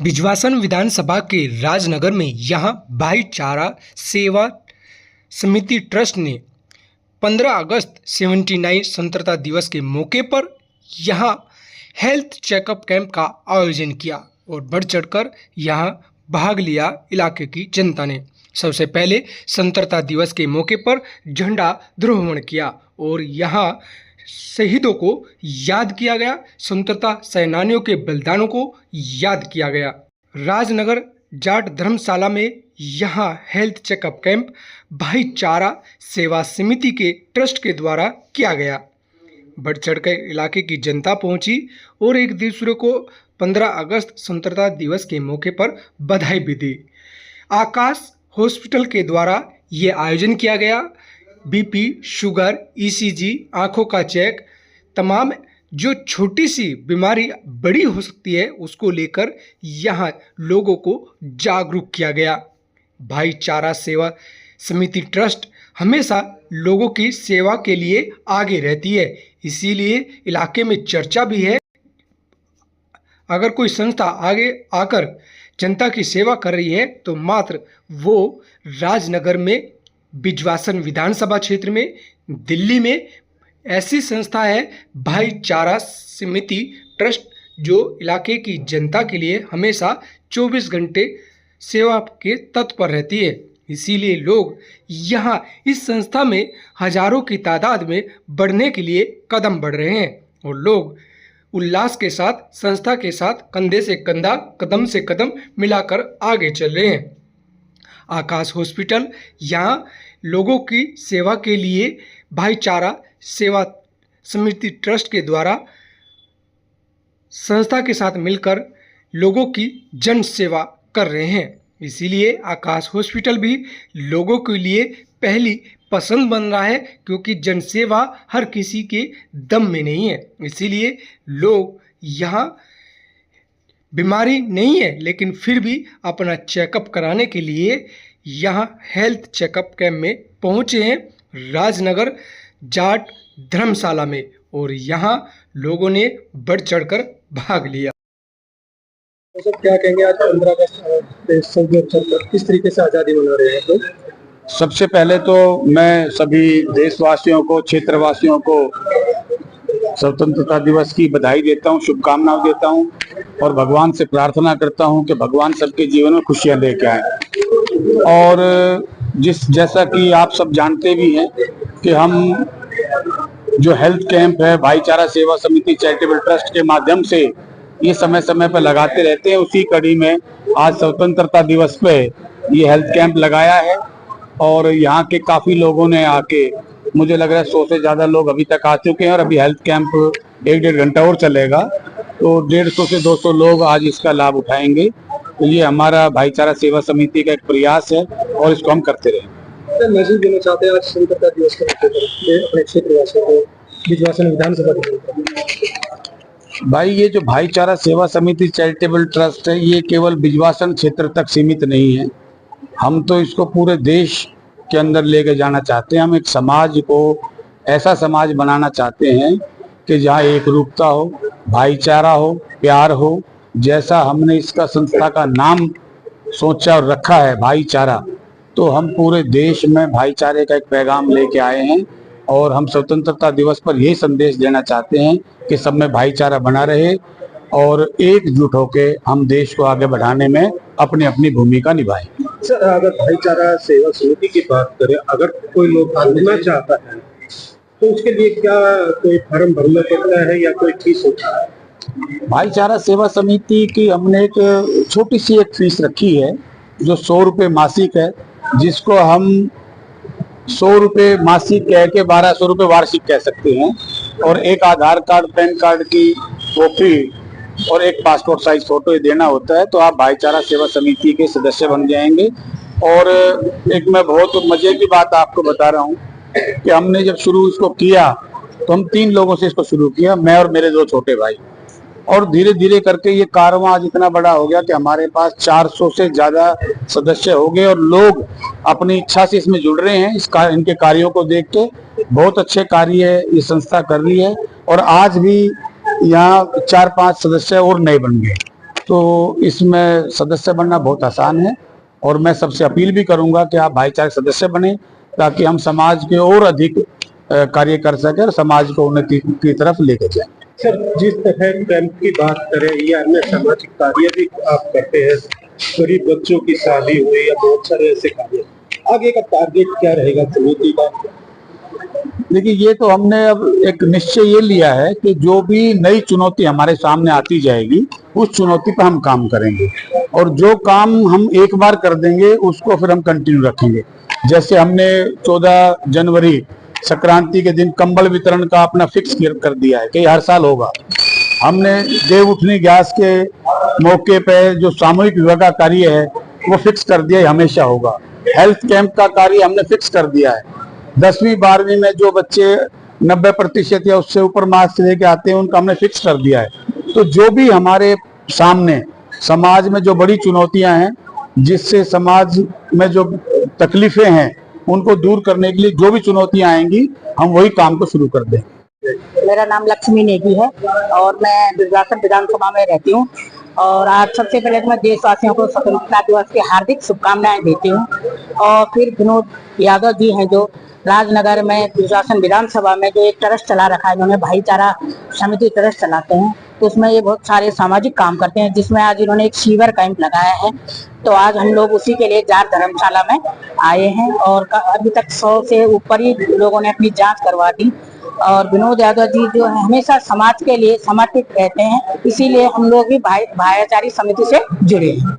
बिजवासन विधानसभा के राजनगर में यहां भाईचारा सेवा समिति ट्रस्ट ने 15 अगस्त 79 स्वतंत्रता दिवस के मौके पर यहां हेल्थ चेकअप कैंप का आयोजन किया और बढ़ चढ़कर यहां भाग लिया इलाके की जनता ने। सबसे पहले स्वतंत्रता दिवस के मौके पर झंडा ध्रुवण किया और यहां शहीदों को याद किया गया, स्वतंत्रता सेनानियों के बलिदानों को याद किया गया। राजनगर जाट धर्मशाला में यहां हेल्थ चेकअप कैंप भाईचारा सेवा समिति के ट्रस्ट के द्वारा किया गया। बढ़ चढ़कर इलाके की जनता पहुंची और एक दूसरे को 15 अगस्त स्वतंत्रता दिवस के मौके पर बधाई भी दी। आकाश हॉस्पिटल के द्वारा ये आयोजन किया गया। बीपी, शुगर, ईसीजी, आंखों का चेक, तमाम जो छोटी सी बीमारी बड़ी हो सकती है उसको लेकर यहाँ लोगों को जागरूक किया गया। भाईचारा सेवा समिति ट्रस्ट हमेशा लोगों की सेवा के लिए आगे रहती है, इसीलिए इलाके में चर्चा भी है। अगर कोई संस्था आगे आकर जनता की सेवा कर रही है तो मात्र वो राजनगर में, बिजवासन विधानसभा क्षेत्र में, दिल्ली में ऐसी संस्था है भाईचारा समिति ट्रस्ट, जो इलाके की जनता के लिए हमेशा 24 घंटे सेवा के तत्पर रहती है। इसीलिए लोग यहाँ इस संस्था में हजारों की तादाद में बढ़ने के लिए कदम बढ़ रहे हैं और लोग उल्लास के साथ संस्था के साथ कंधे से कंधा, कदम से कदम मिलाकर आगे चल रहे हैं। आकाश हॉस्पिटल यहाँ लोगों की सेवा के लिए भाईचारा सेवा समिति ट्रस्ट के द्वारा संस्था के साथ मिलकर लोगों की जन सेवा कर रहे हैं। इसीलिए आकाश हॉस्पिटल भी लोगों के लिए पहली पसंद बन रहा है, क्योंकि जन सेवा हर किसी के दम में नहीं है। इसीलिए लोग यहाँ बीमारी नहीं है लेकिन फिर भी अपना चेकअप कराने के लिए यहाँ हेल्थ चेकअप कैंप में पहुँचे हैं राजनगर जाट धर्मशाला में, और यहाँ लोगों ने बढ़ चढ़कर भाग लिया। तो सर क्या कहेंगे, आज 15 अगस्त किस तरीके से आज़ादी मना रहे हैं लोग? सबसे पहले तो मैं सभी देशवासियों को, क्षेत्रवासियों को स्वतंत्रता दिवस की बधाई देता हूं, शुभकामनाएं देता हूं और भगवान से प्रार्थना करता हूं कि भगवान सबके जीवन में खुशियां लेके आए। और जैसा कि आप सब जानते भी हैं कि हम जो हेल्थ कैंप है भाईचारा सेवा समिति चैरिटेबल ट्रस्ट के माध्यम से ये समय समय पर लगाते रहते हैं। उसी कड़ी में आज स्वतंत्रता दिवस पे ये हेल्थ कैंप लगाया है और यहाँ के काफी लोगों ने आके, मुझे लग रहा है 100 से ज्यादा लोग अभी तक आ चुके हैं और अभी हेल्थ कैंप 1-1.5 घंटा और चलेगा, तो 150 से 200 लोग आज इसका लाभ उठाएंगे। तो ये हमारा भाईचारा सेवा समिति का एक प्रयास है और इसको हम करते रहेंगे। मैसेज देना चाहते हैं आज स्वतंत्रता दिवस के मौके पर अपने क्षेत्रवासियों को, बिजवासन विधानसभा के? भाई, ये जो भाईचारा सेवा समिति चैरिटेबल ट्रस्ट है ये केवल बिजवासन क्षेत्र तक सीमित नहीं है, हम तो इसको पूरे देश के अंदर लेके जाना चाहते हैं। हम एक समाज को, ऐसा समाज बनाना चाहते हैं कि जहाँ एकरूपता हो, भाईचारा हो, प्यार हो। जैसा हमने इसका संस्था का नाम सोचा और रखा है भाईचारा, तो हम पूरे देश में भाईचारे का एक पैगाम लेके आए हैं और हम स्वतंत्रता दिवस पर यही संदेश देना चाहते हैं कि सब में भाईचारा बना रहे और एकजुट होके हम देश को आगे बढ़ाने में अपनी अपनी भूमिका निभाएं। सर, अगर भाईचारा सेवा समिति की बात करें, अगर कोई लोग आना चाहता है तो उसके लिए क्या कोई फॉर्म भरना पड़ता है या कोई फीस होता है? भाईचारा सेवा समिति की हमने एक छोटी सी एक फीस रखी है जो 100 रुपये मासिक है, जिसको हम 100 रुपये मासिक कह के 1200 रुपये वार्षिक कह सकते हैं। और एक आधार कार्ड, पैन कार्ड की कॉपी और एक पासपोर्ट साइज फोटो देना होता है, तो आप भाईचारा सेवा समिति के सदस्य बन जाएंगे। और एक मैं बहुत मजे की बात आपको बता रहा हूँ कि हमने जब शुरू इसको किया तो हम 3 लोगों से इसको शुरू किया, मैं और मेरे 2 छोटे भाई, और धीरे धीरे करके ये कारवां आज इतना बड़ा हो गया कि हमारे पास 400 से ज्यादा सदस्य हो गए और लोग अपनी इच्छा से इसमें जुड़ रहे हैं। इनके कार्यों को देख के बहुत अच्छे कार्य ये संस्था कर रही है और आज भी यहाँ 4-5 सदस्य और नए बन गए। तो इसमें सदस्य बनना बहुत आसान है और मैं सबसे अपील भी करूंगा कि आप भाईचारे सदस्य बने ताकि हम समाज के और अधिक कार्य कर सकें और समाज को उन्नति की तरफ लेके जाएं। सर, जिस तरह कैंप की बात करें या अन्य सामाजिक कार्य भी आप करते हैं, गरीब बच्चों की शादी हुई या बहुत सारे ऐसे कार्य, आगे का टारगेट क्या रहेगा समिति का? देखिए, ये तो हमने अब एक निश्चय ये लिया है कि जो भी नई चुनौती हमारे सामने आती जाएगी उस चुनौती पर हम काम करेंगे और जो काम हम एक बार कर देंगे उसको फिर हम कंटिन्यू रखेंगे। जैसे हमने 14 जनवरी संक्रांति के दिन कंबल वितरण का अपना फिक्स कर दिया है कि हर साल होगा। हमने देव उठनी गैस के मौके पे जो सामूहिक विवाह का कार्य है वो फिक्स कर दिया है, हमेशा होगा। हेल्थ कैंप का कार्य हमने फिक्स कर दिया है। 10वीं 12वीं में जो बच्चे 90% या उससे ऊपर मार्क्स लेके आते हैं उनका हमने फिक्स कर दिया है। तो जो भी हमारे सामने समाज में जो बड़ी चुनौतियां हैं, जिससे समाज में जो तकलीफें हैं उनको दूर करने के लिए जो भी चुनौतियां आएंगी हम वही काम को शुरू कर देंगे। मेरा नाम लक्ष्मी नेगी है और मैं दुर्गासन विधानसभा में रहती हूँ। और आज सबसे पहले तो मैं देशवासियों को स्वतंत्रता दिवस की हार्दिक शुभकामनाएं देती हूँ। और फिर विनोद यादव जी हैं जो राजनगर में दुर्गासन विधानसभा में जो एक ट्रस्ट चला रखा है, इन्होंने भाईचारा समिति ट्रस्ट चलाते हैं, तो उसमें ये बहुत सारे सामाजिक काम करते हैं, जिसमें आज इन्होंने एक सीवर कैंप लगाया है। तो आज हम लोग उसी के लिए जार धर्मशाला में आए हैं और अभी तक 100 से ऊपर ही लोगों ने अपनी जांच करवा दी। और विनोद यादव जी जो है हमेशा समाज के लिए समर्पित रहते हैं, इसीलिए हम लोग भी भाईचारी समिति से जुड़े हैं।